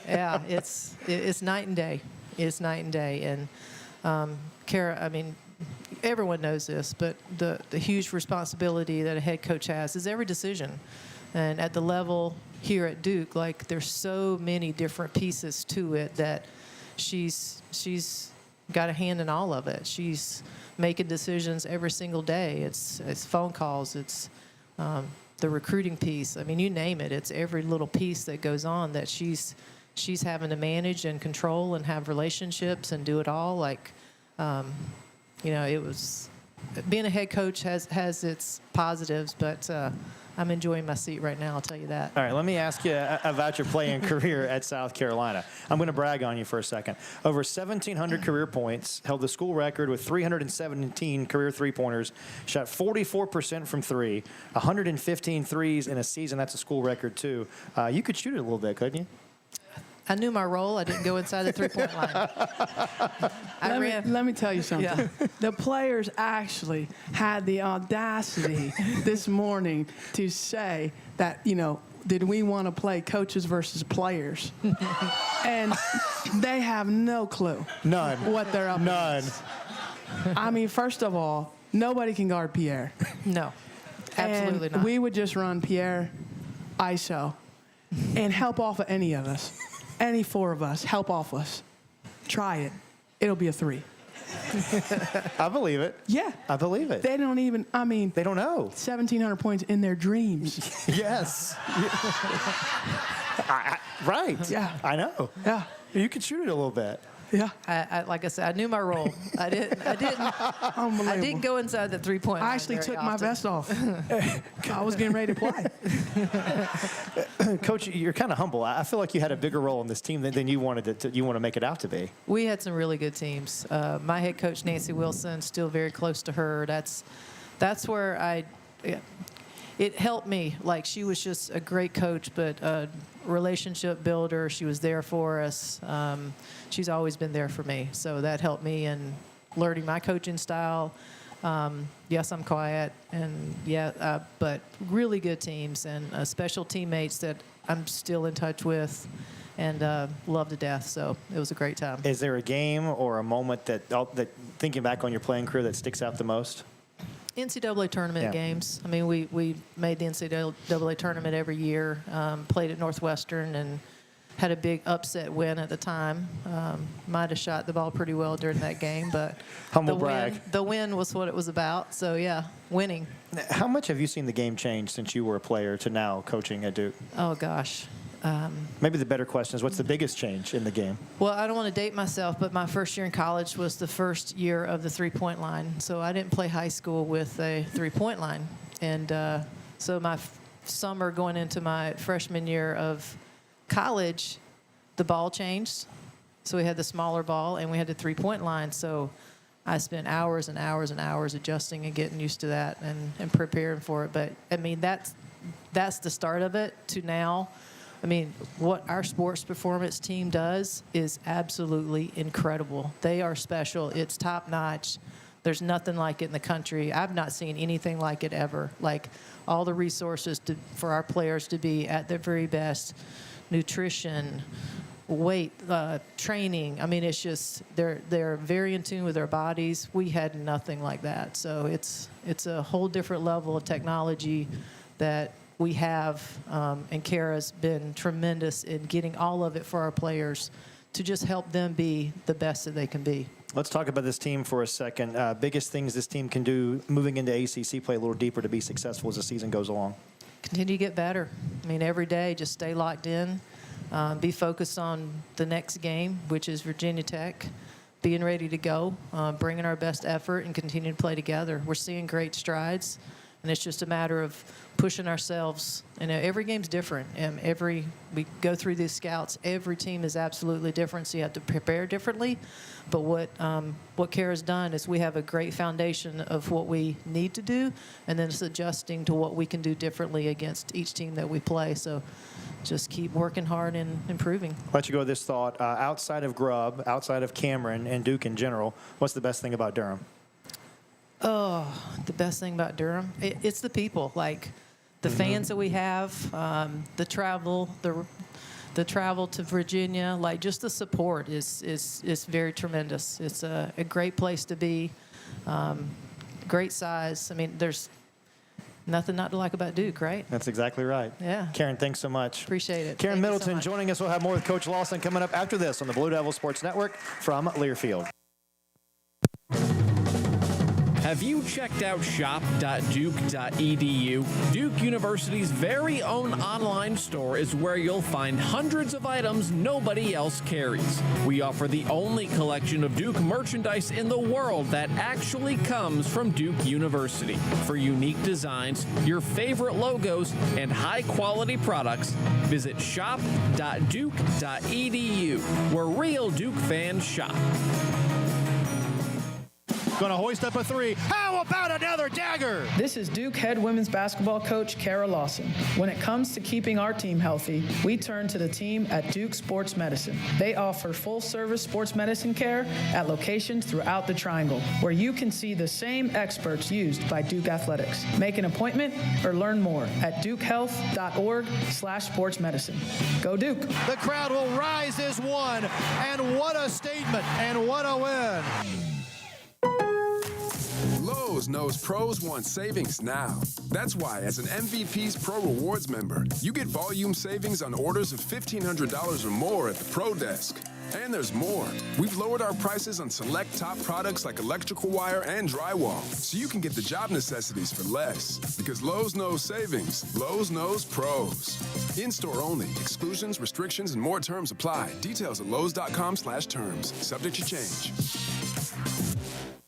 Yeah, it's night and day. It's night and day. And Kara, everyone knows this, but the huge responsibility that a head coach has is every decision. And at the level here at Duke, there's so many different pieces to it that she's got a hand in all of it. She's making decisions every single day. It's phone calls. It's the recruiting piece. You name it. It's every little piece that goes on that she's having to manage and control and have relationships and do it all. It was being a head coach has its positives, but I'm enjoying my seat right now, I'll tell you that. All right, let me ask you about your playing career at South Carolina. I'm going to brag on you for a second. Over 1,700 career points, held the school record with 317 career three-pointers, shot 44% from three, 115 threes in a season. That's a school record, too. You could shoot it a little bit, couldn't you? I knew my role. I didn't go inside the three-point line. Let me tell you something. Yeah. The players actually had the audacity this morning to say that, did we want to play coaches versus players? And they have no clue. None. What they're up against. First of all, nobody can guard Pierre. No, absolutely not. We would just run Pierre, ISO, and help off of any of us. Any four of us, help off us. Try it. It'll be a three. I believe it. Yeah. I believe it. They don't even, they don't know. 1,700 points in their dreams. Yes. Right. Yeah. I know. Yeah. You could shoot it a little bit. Yeah. Like I said, I knew my role. I didn't go inside the three-point line. I actually took often. my vest off. I was getting ready to play. Coach, you're kind of humble. I feel like you had a bigger role in this team than you wanted to make it out to be. We had some really good teams. My head coach, Nancy Wilson, still very close to her. That's where it helped me. She was just a great coach, but a relationship builder. She was there for us. She's always been there for me. So that helped me in learning my coaching style. Yes, I'm quiet, and but really good teams and special teammates that I'm still in touch with and love to death. So it was a great time. Is there a game or a moment that thinking back on your playing career that sticks out the most? NCAA tournament games. We made the NCAA tournament every year, played at Northwestern, and had a big upset win at the time. Might have shot the ball pretty well during that game, but Humble brag. The win was what it was about. So, yeah, winning. How much have you seen the game change since you were a player to now coaching at Duke? Oh, gosh. Maybe the better question is, what's the biggest change in the game? Well, I don't want to date myself, but my first year in college was the first year of the three-point line. So I didn't play high school with a three-point line. And so my summer going into my freshman year of college, the ball changed. So we had the smaller ball, and we had the three-point line. So I spent hours and hours and hours adjusting and getting used to that and preparing for it. But, I mean, that's the start of it to now. I mean, what our sports performance team does is absolutely incredible. They are special. It's top-notch. There's nothing like it in the country. I've not seen anything like it ever. Like, all the resources for our players to be at their very best, nutrition, weight, training. I mean, it's just they're very in tune with their bodies. We had nothing like that. So it's a whole different level of technology that we have, and Kara's been tremendous in getting all of it for our players to just help them be the best that they can be. Let's talk about this team for a second. Biggest things this team can do moving into ACC play a little deeper to be successful as the season goes along. Continue to get better. I mean, every day, just stay locked in. Be focused on the next game, which is Virginia Tech. Being ready to go, bringing our best effort, and continue to play together. We're seeing great strides, and it's just a matter of pushing ourselves. And every game's different. We go through these scouts. Every team is absolutely different, so you have to prepare differently. But what Kara's done is we have a great foundation of what we need to do, and then it's adjusting to what we can do differently against each team that we play. So just keep working hard and improving. Let you go with this thought. Outside of GRUB, outside of Cameron and Duke in general, what's the best thing about Durham? Oh, the best thing about Durham? It's the people. Like, the fans that we have, the travel, the travel to Virginia, like, just the support is very tremendous. It's a great place to be, great size. I mean, there's nothing not to like about Duke, right? That's exactly right. Yeah. Karen, thanks so much. Appreciate it. Karen Thank you so Middleton much. joining us. We'll have more with Coach Lawson coming up after this on the Blue Devil Sports Network from Learfield. Have you checked out shop.duke.edu? Duke University's very own online store is where you'll find hundreds of items nobody else carries. We offer the only collection of Duke merchandise in the world that actually comes from Duke University. For unique designs, your favorite logos, and high-quality products, visit shop.duke.edu, where real Duke fans shop. Going to hoist up a three. How about another dagger? This is Duke head women's basketball coach Kara Lawson. When it comes to keeping our team healthy, we turn to the team at Duke Sports Medicine. They offer full-service sports medicine care at locations throughout the Triangle, where you can see the same experts used by Duke Athletics. Make an appointment or learn more at dukehealth.org/sportsmedicine. Go Duke. The crowd will rise as one, and what a statement, and what a win. Lowe's knows pros want savings now. That's why, as an MVP's Pro Rewards member, you get volume savings on orders of $1,500 or more at the Pro Desk. And there's more. We've lowered our prices on select top products like electrical wire and drywall, so you can get the job necessities for less. Because Lowe's knows savings. Lowe's knows pros. In-store only. Exclusions, restrictions, and more terms apply. Details at lowes.com/terms. Subject to change.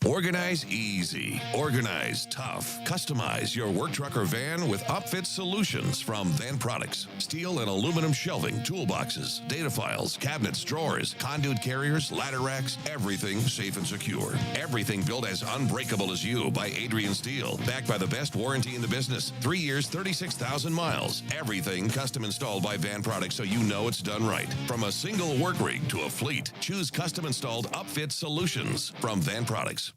Organize easy. Organize tough. Customize your work truck or van with upfit solutions from Van Products. Steel and aluminum shelving, toolboxes, data files, cabinets, drawers, conduit carriers, ladder racks, everything safe and secure. Everything built as unbreakable as you by Adrian Steel. Backed by the best warranty in the business. 3 years, 36,000 miles. Everything custom installed by Van Products so you know it's done right. From a single work rig to a fleet, choose custom installed upfit solutions from Van Products.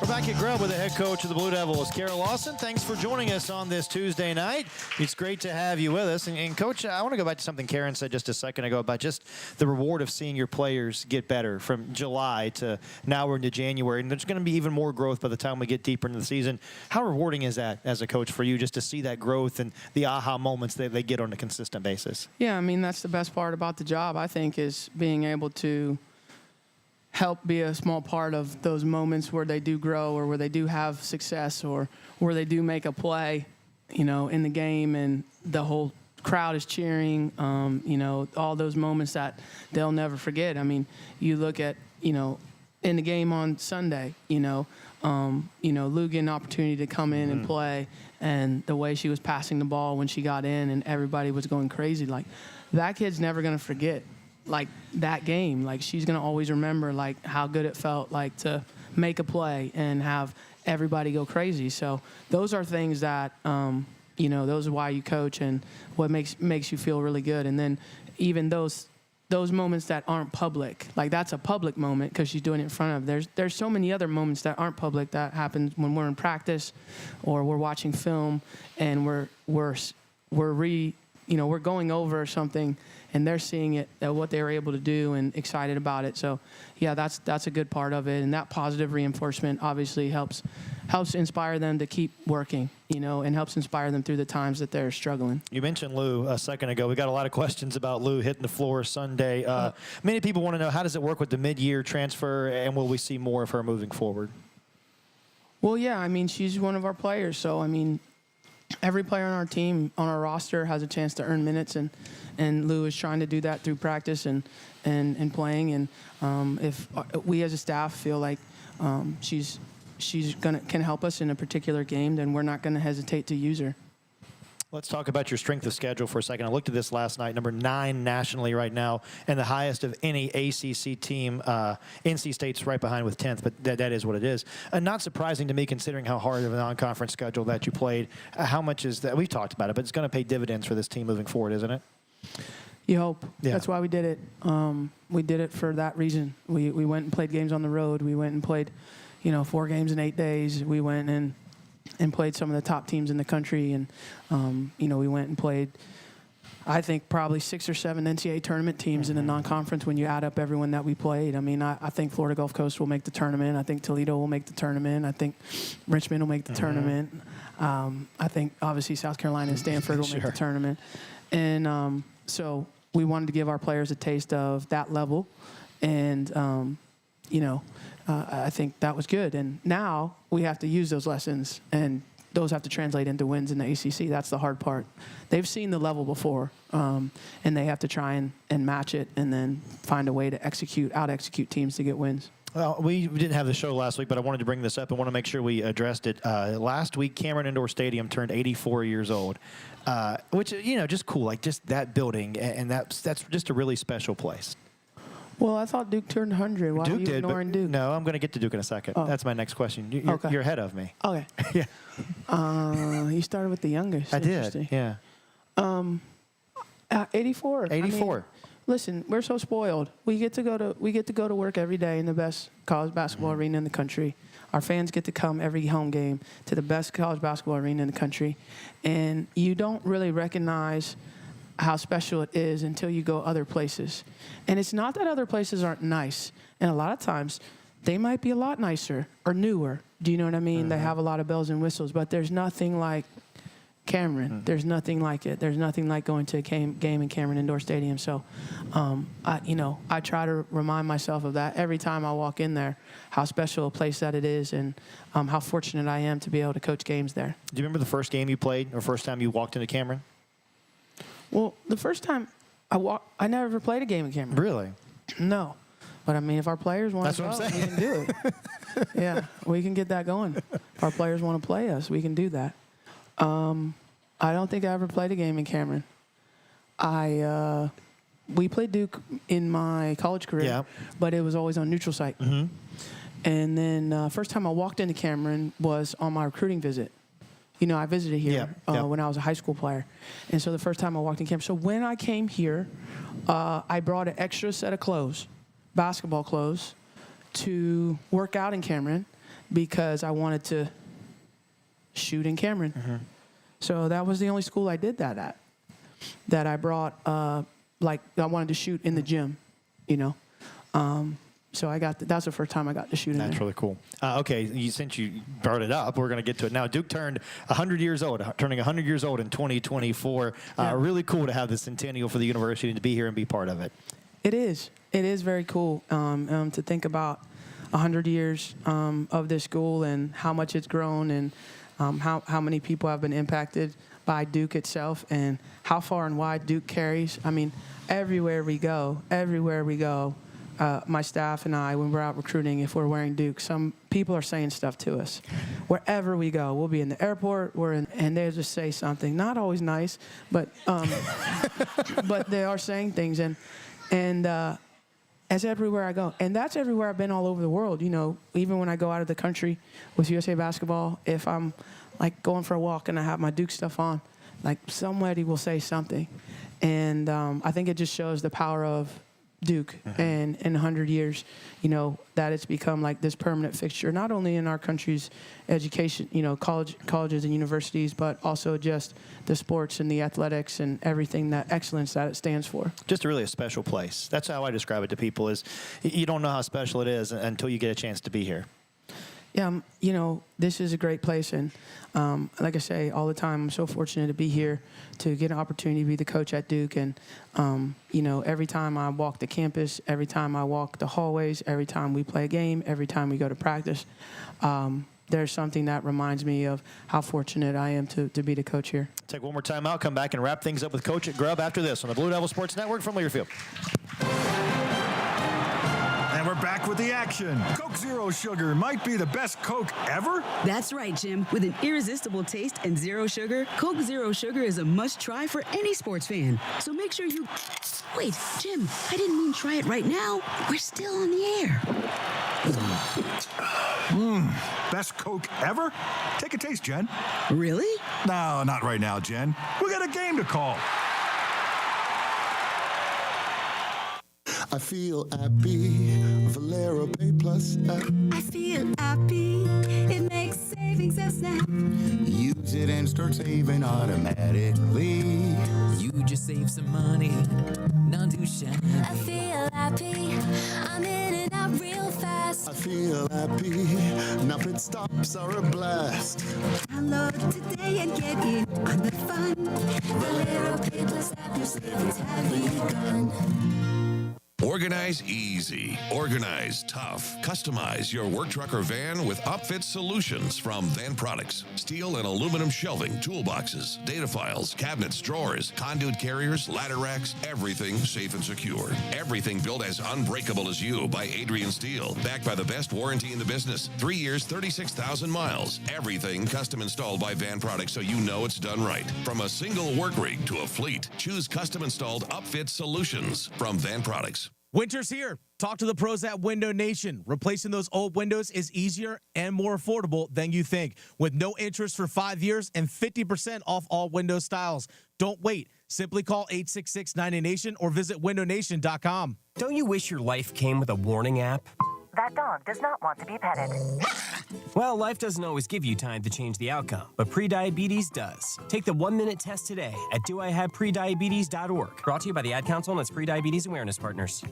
We're back at GRUB with the head coach of the Blue Devils, Carol Lawson. Thanks for joining us on this Tuesday night. It's great to have you with us. And Coach, I want to go back to something Karen said just a second ago about just the reward of seeing your players get better from July to now we're into January. And there's going to be even more growth by the time we get deeper into the season. How rewarding is that as a coach for you just to see that growth and the aha moments that they get on a consistent basis? Yeah, I mean, that's the best part about the job, I think, is being able to help be a small part of those moments where they do grow or where they do have success or where they do make a play, you know, in the game and the whole crowd is cheering, you know, all those moments that they'll never forget. I mean, you look at, you know, in the game on Sunday, Lou getting an opportunity to come in and play, and the way she was passing the ball when she got in and everybody was going crazy. Like, that kid's never going to forget like that game. Like, she's going to always remember like how good it felt like to make a play and have everybody go crazy. So those are things that, those are why you coach and what makes you feel really good. And then even those moments that aren't public, like that's a public moment because she's doing it in front of. There's so many other moments that aren't public that happen when we're in practice or we're watching film and we're going over something and they're seeing it, what they were able to do and excited about it. So, yeah, that's a good part of it. And that positive reinforcement obviously helps inspire them to keep working, and helps inspire them through the times that they're struggling. You mentioned Lou a second ago. We got a lot of questions about Lou hitting the floor Sunday. Many people want to know, how does it work with the mid-year transfer, and will we see more of her moving forward? Well, yeah, I mean, she's one of our players. So, I mean, every player on our team, on our roster, has a chance to earn minutes, and Lou is trying to do that through practice and playing. And if we as a staff feel like she's can help us in a particular game, then we're not going to hesitate to use her. Let's talk about your strength of schedule for a second. I looked at this last night, number 9 nationally right now, and the highest of any ACC team. NC State's right behind with 10th, but that is what it is. Not surprising to me considering how hard of a non-conference schedule that you played. How much is that? We've talked about it, but it's going to pay dividends for this team moving forward, isn't it? You hope. Yeah. That's why we did it. We did it for that reason. We went and played games on the road. We went and played, 4 games in 8 days. We went and played some of the top teams in the country. And, we went and played, I think, probably 6 or 7 NCAA tournament teams in the non-conference when you add up everyone that we played. I mean, I think Florida Gulf Coast will make the tournament. I think Toledo will make the tournament. I think Richmond will make the tournament. I think, obviously, South Carolina and Stanford will make the tournament. And so we wanted to give our players a taste of that level. And, I think that was good. And now we have to use those lessons, and those have to translate into wins in the ACC. That's the hard part. They've seen the level before, and they have to try and match it and then find a way to out-execute teams to get wins. Well, we didn't have the show last week, but I wanted to bring this up and want to make sure we addressed it. Last week, Cameron Indoor Stadium turned 84 years old, which, just cool, like just that building, and that's just a really special place. Well, I thought Duke turned 100. Why are you ignoring Duke? No, I'm going to get to Duke in a second. Oh. That's my next question. You're ahead of me. Okay. Yeah. You started with the youngest. I did, yeah. 84. 84. I mean, listen, we're so spoiled. We get to go to work every day in the best college basketball arena in the country. Our fans get to come every home game to the best college basketball arena in the country, and you don't really recognize how special it is until you go other places. And it's not that other places aren't nice. And a lot of times they might be a lot nicer or newer. Do you know what I mean? They have a lot of bells and whistles, but there's nothing like Cameron. There's nothing like it. There's nothing like going to a game in Cameron Indoor Stadium. So, I try to remind myself of that every time I walk in there, how special a place that it is, and how fortunate I am to be able to coach games there. Do you remember the first game you played or first time you walked into Cameron? Well, the first time I never played a game in Cameron. Really? No. But, I mean, if our players want to go, we can do it. Yeah, we can get that going. If our players want to play us, we can do that. I don't think I ever played a game in Cameron. We played Duke in my college career, but it was always on neutral site. Mm-hmm. And then first time I walked into Cameron was on my recruiting visit. I visited here when I was a high school player. And so the first time I walked in Cameron. So when I came here, I brought an extra set of clothes, basketball clothes, to work out in Cameron. because I wanted to shoot in Cameron. So that was the only school I did that at. That I brought, like I wanted to shoot in the gym, you know. So that's the first time I got to shoot in That's there. really cool. Okay, since you brought it up, we're going to get to it now. Duke turned 100 years old, turning 100 years old in 2024. Really cool to have the centennial for the university and to be here and be part of it. It is. It is very cool to think about 100 years of this school and how much it's grown and how many people have been impacted by Duke itself and how far and wide Duke carries. I mean, everywhere we go, my staff and I, when we're out recruiting, if we're wearing Duke, some people are saying stuff to us. Wherever we go, we'll be in the airport, and they'll just say something. Not always nice, but but they are saying things, and that's everywhere I go. And that's everywhere I've been all over the world. You know, even when I go out of the country with USA Basketball, if I'm like going for a walk and I have my Duke stuff on, like somebody will say something. And I think it just shows the power of Duke and in 100 years, you know, that it's become like this permanent fixture, not only in our country's education, you know, colleges and universities, but also just the sports and the athletics and everything, that excellence that it stands for. Just really a special place. That's how I describe it to people is you don't know how special it is until you get a chance to be here. Yeah, you know, this is a great place, and like I say all the time, I'm so fortunate to be here to get an opportunity to be the coach at Duke, and you know, every time I walk the campus, every time I walk the hallways, every time we play a game, every time we go to practice, there's something that reminds me of how fortunate I am to be the coach here. Take one more time out, come back and wrap things up with Coach at GRUB after this on the Blue Devil Sports Network from Learfield. And we're back with the action. Coke Zero Sugar might be the best Coke ever. That's right, Jim. With an irresistible taste and zero sugar, Coke Zero Sugar is a must-try for any sports fan. So make sure you... Wait, Jim, I didn't mean try it right now. We're still on the air. Best Coke ever? Take a taste, Jen. Really? No, not right now, Jen. We got a game to call. I feel happy, Valero Pay Plus app. I feel happy, it makes savings a snap. Use it and start saving automatically. You just save some money, not too shabby. I feel happy, I'm in and out real fast. I feel happy, now pit stops are a blast. Download today and get in on the fun. Valero Pay Plus app, your savings have begun. Organize easy. Organize tough. Customize your work truck or van with upfit solutions from Van Products. Steel and aluminum shelving, toolboxes, data files, cabinets, drawers, conduit carriers, ladder racks, everything safe and secure. Everything built as unbreakable as you by Adrian Steel. Backed by the best warranty in the business. 3 years, 36,000 miles. Everything custom installed by Van Products so you know it's done right. From a single work rig to a fleet, choose custom installed upfit solutions from Van Products. Winter's here. Talk to the pros at Window Nation. Replacing those old windows is easier and more affordable than you think. With no interest for 5 years and 50% off all window styles. Don't wait. Simply call 866-90NATION or visit windownation.com. Don't you wish your life came with a warning app? That dog does not want to be petted. Well, life doesn't always give you time to change the outcome, but prediabetes does. Take the 1-minute test today at doihaveprediabetes.org. Brought to you by the Ad Council and its Prediabetes Awareness Partners.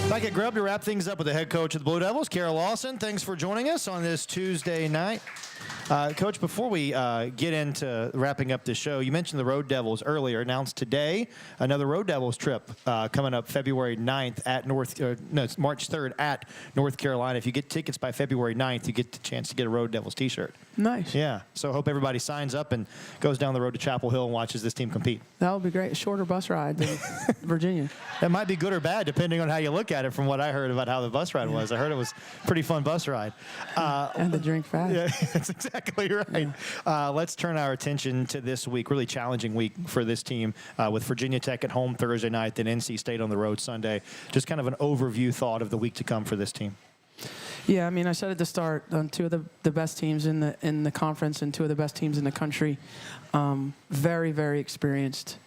Back at GRUB to wrap things up with the head coach of the Blue Devils, Carol Lawson. Thanks for joining us on this Tuesday night. Coach, before we get into wrapping up the show, you mentioned the Road Devils earlier. Announced today another Road Devils trip coming up February 9th at it's March 3rd at North Carolina. If you get tickets by February 9th, you get the chance to get a Road Devils t-shirt. Nice. Yeah. So I hope everybody signs up and goes down the road to Chapel Hill and watches this team compete. That would be great. A shorter bus ride than Virginia. That might be good or bad, depending on how you look at it, from what I heard about how the bus ride was. I heard it was a pretty fun bus ride. And the drink fast. Yeah, that's exactly right. Let's turn our attention to this week, really challenging week for this team with Virginia Tech at home Thursday night, then NC State on the road Sunday. Just kind of an overview thought of the week to come for this team. Yeah, I mean, I said at the start, two of the best teams in the conference and two of the best teams in the country. Very, very experienced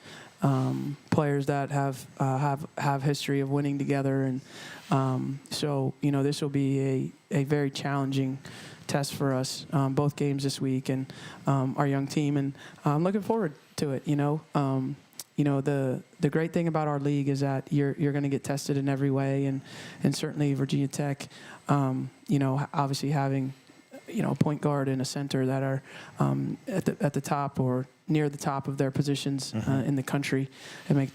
players that have history of winning together, and so this will be a very challenging test for us, both games this week, and our young team, and I'm looking forward to it. The great thing about our league is that you're going to get tested in every way, and certainly Virginia Tech, obviously having a point guard and a center that are at the top or near the top of their positions in the country,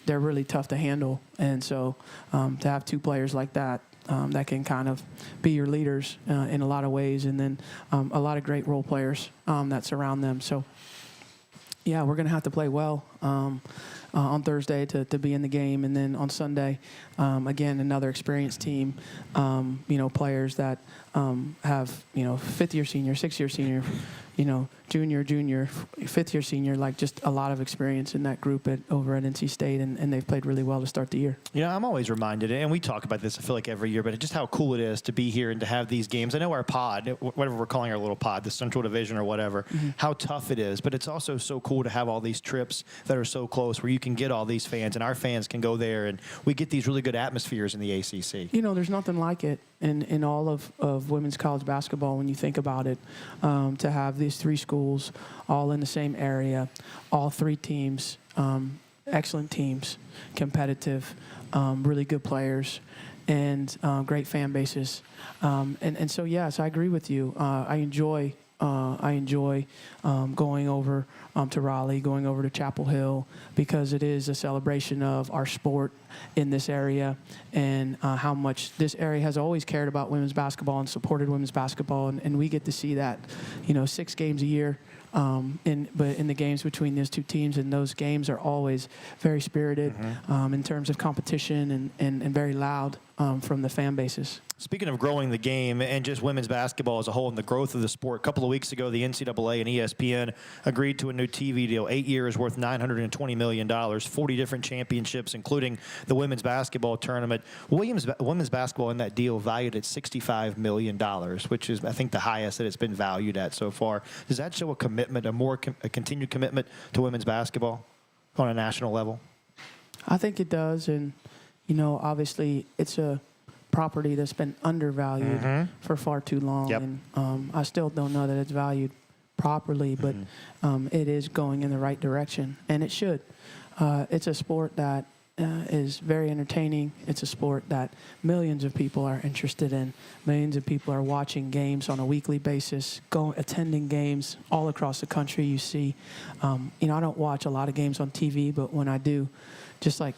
they're really tough to handle. And so to have two players like that that can kind of be your leaders in a lot of ways, and then a lot of great role players that surround them. So yeah, we're going to have to play well on Thursday to be in the game, and then on Sunday, again, another experienced team, players that have, fifth-year senior, sixth-year senior, junior, fifth-year senior, like just a lot of experience in that group over at NC State, and they've played really well to start the year. I'm always reminded, and we talk about this, I feel like every year, but just how cool it is to be here and to have these games. I know our pod, whatever we're calling our little pod, the Central Division or whatever, how tough it is, but it's also so cool to have all these trips that are so close where you can get all these fans, and our fans can go there, and we get these really good atmospheres in the ACC. There's nothing like it in all of women's college basketball when you think about it, to have these three schools all in the same area, all three teams, excellent teams, competitive, really good players, and great fan bases. And so, yes, I agree with you. I enjoy going over to Raleigh, going over to Chapel Hill, because it is a celebration of our sport in this area, and how much this area has always cared about women's basketball and supported women's basketball, and we get to see that, 6 games a year. But in the games between these two teams, and those games are always very spirited in terms of competition, and very loud from the fan bases. Speaking of growing the game and just women's basketball as a whole and the growth of the sport, a couple of weeks ago, the NCAA and ESPN agreed to a new TV deal, 8 years worth $920 million, 40 different championships, including the women's basketball tournament. Women's basketball in that deal valued at $65 million, which is, I think, the highest that it's been valued at so far. Does that show a commitment, a continued commitment to women's basketball on a national level? I think it does, and, obviously it's a property that's been undervalued for far too long, and I still don't know that it's valued properly, but it is going in the right direction, and it should. It's a sport that is very entertaining. It's a sport that millions of people are interested in. Millions of people are watching games on a weekly basis, attending games all across the country. You see, I don't watch a lot of games on TV, but when I do, just like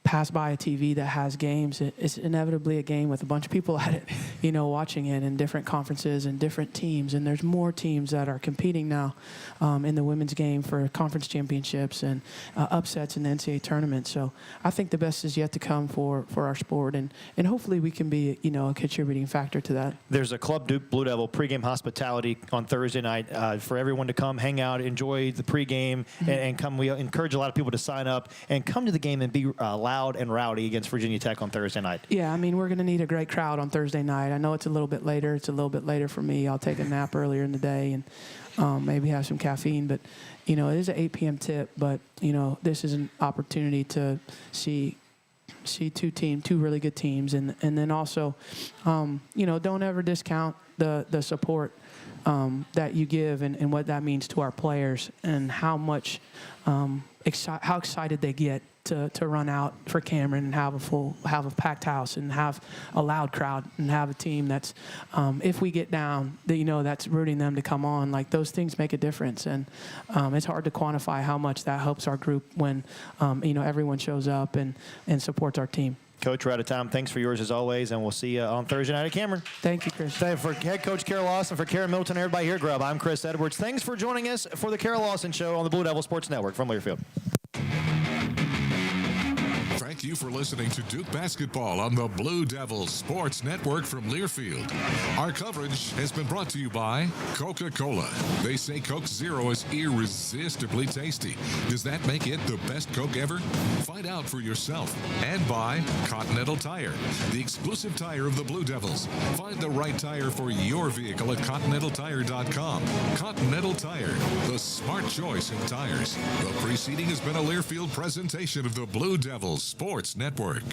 pass by a TV that has games, it's inevitably a game with a bunch of people at it, watching it in different conferences and different teams. And there's more teams that are competing now in the women's game for conference championships and upsets in the NCAA tournament. So I think the best is yet to come for our sport, and hopefully we can be, a contributing factor to that. There's a Club Duke Blue Devil pregame hospitality on Thursday night for everyone to come, hang out, enjoy the pregame, and come. We encourage a lot of people to sign up and come to the game and be loud and rowdy against Virginia Tech on Thursday night. Yeah, I mean, we're going to need a great crowd on Thursday night. I know it's a little bit later. It's a little bit later for me. I'll take a nap earlier in the day and maybe have some caffeine. But, it is an 8 p.m. tip. But, this is an opportunity to see two really good teams. And then also, don't ever discount the support that you give and what that means to our players, and how much how excited they get to run out for Cameron and have a packed house and have a loud crowd and have a team that's, if we get down, that's rooting them to come on. Like, those things make a difference, and it's hard to quantify how much that helps our group when everyone shows up and supports our team. Coach, we're out of time. Thanks for yours as always, and we'll see you on Thursday night at Cameron. Thank you, Chris. For head coach Kara Lawson, for Kara Middleton, everybody here at GRUB, I'm Chris Edwards. Thanks for joining us for the Kara Lawson Show on the Blue Devil Sports Network from Learfield. Thank you for listening to Duke Basketball on the Blue Devils Sports Network from Learfield. Our coverage has been brought to you by Coca-Cola. They say Coke Zero is irresistibly tasty. Does that make it the best Coke ever? Find out for yourself. And by Continental Tire, the exclusive tire of the Blue Devils. Find the right tire for your vehicle at ContinentalTire.com. Continental Tire, the smart choice in tires. The preceding has been a Learfield presentation of the Blue Devils Sports Network.